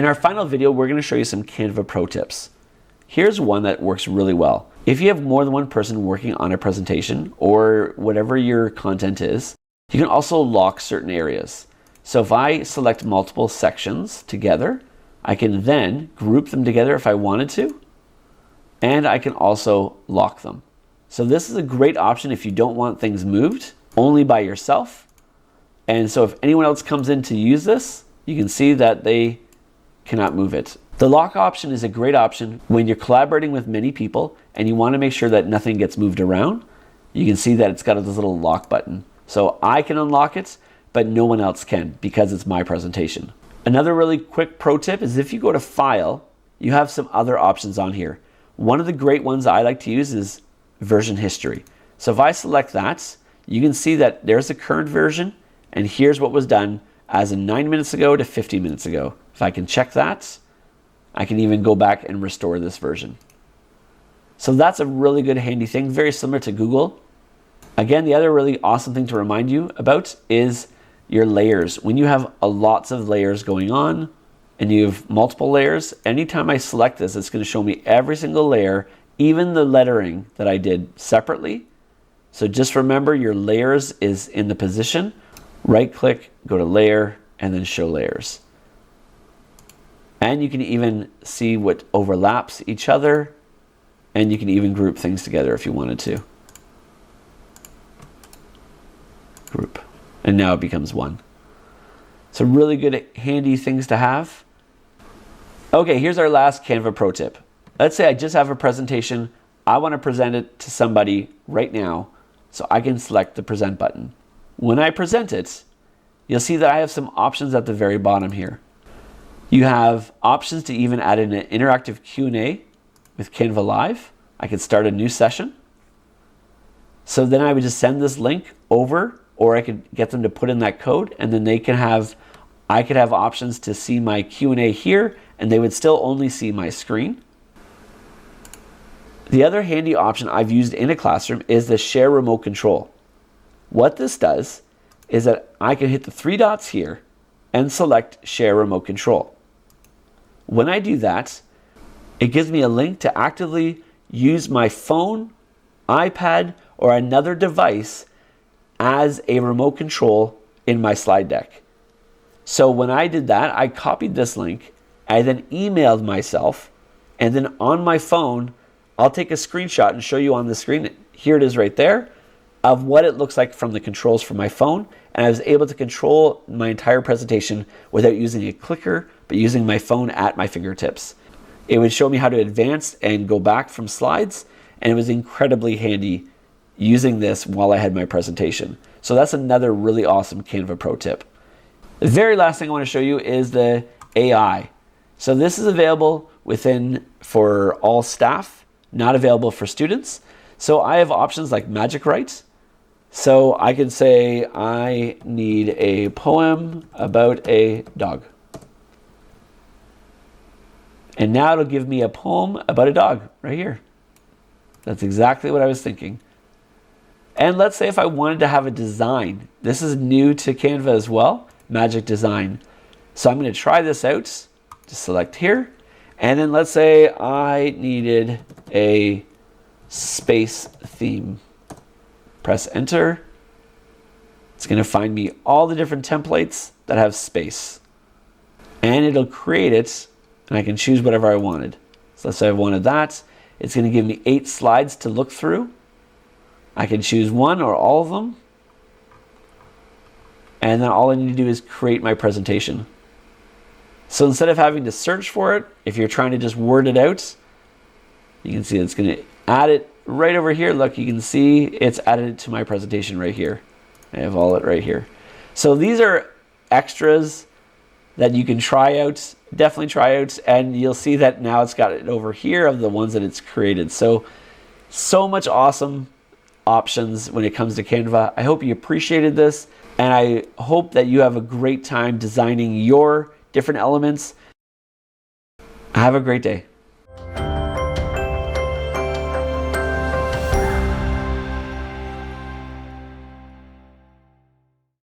In our final video, we're going to show you some Canva pro tips. Here's one that works really well. If you have more than one person working on a presentation or whatever your content is, you can also lock certain areas. So if I select multiple sections together, I can then group them together if I wanted to, and I can also lock them. So this is a great option if you don't want things moved only by yourself. And so if anyone else comes in to use this, you can see that they cannot move it. The lock option is a great option when you're collaborating with many people and you want to make sure that nothing gets moved around. You can see that it's got this little lock button. So I can unlock it, but no one else can because it's my presentation. Another really quick pro tip is if you go to File, you have some other options on here. One of the great ones I like to use is version history. So if I select that, you can see that there's the current version and here's what was done as of 9 minutes ago to 15 minutes ago. If I can check that, I can even go back and restore this version. So that's a really good handy thing, very similar to Google. Again, the other really awesome thing to remind you about is your layers. When you have lots of layers going on and you have multiple layers, anytime I select this, it's going to show me every single layer, even the lettering that I did separately. So just remember your layers is in the position. Right click, go to layer, and then show layers. And you can even see what overlaps each other, and you can even group things together if you wanted to. Group. And now it becomes one. So really good, handy things to have. Okay, here's our last Canva pro tip. Let's say I just have a presentation. I want to present it to somebody right now, so I can select the present button. When I present it, you'll see that I have some options at the very bottom here. You have options to even add in an interactive Q&A with Canva Live. I could start a new session. So then I would just send this link over, or I could get them to put in that code, and then I could have options to see my Q&A here, and they would still only see my screen. The other handy option I've used in a classroom is the share remote control. What this does is that I can hit the three dots here and select share remote control. When I do that, it gives me a link to actively use my phone, iPad, or another device as a remote control in my slide deck. So when I did that, I copied this link, I then emailed myself, and then on my phone, I'll take a screenshot and show you on the screen. Here it is right there of what it looks like from the controls from my phone. And I was able to control my entire presentation without using a clicker, but using my phone at my fingertips. It would show me how to advance and go back from slides. And it was incredibly handy using this while I had my presentation. So that's another really awesome Canva pro tip. The very last thing I want to show you is the AI. So this is available for all staff, not available for students. So I have options like Magic Write. So I could say I need a poem about a dog. And now it'll give me a poem about a dog right here. That's exactly what I was thinking. And let's say if I wanted to have a design. This is new to Canva as well, Magic Design. So I'm going to try this out. Just select here. And then let's say I needed a space theme. Press enter. It's going to find me all the different templates that have space. And it'll create it, and I can choose whatever I wanted. So let's say I wanted that. It's going to give me 8 slides to look through. I can choose one or all of them. And then all I need to do is create my presentation. So instead of having to search for it, if you're trying to just word it out, you can see it's going to add it right over here. Look, you can see it's added it to my presentation right here. I have all it right here. So these are extras that you can try out, definitely try out, and you'll see that now it's got it over here of the ones that it's created. So much awesome options when it comes to Canva. I hope you appreciated this, and I hope that you have a great time designing your different elements. Have a great day.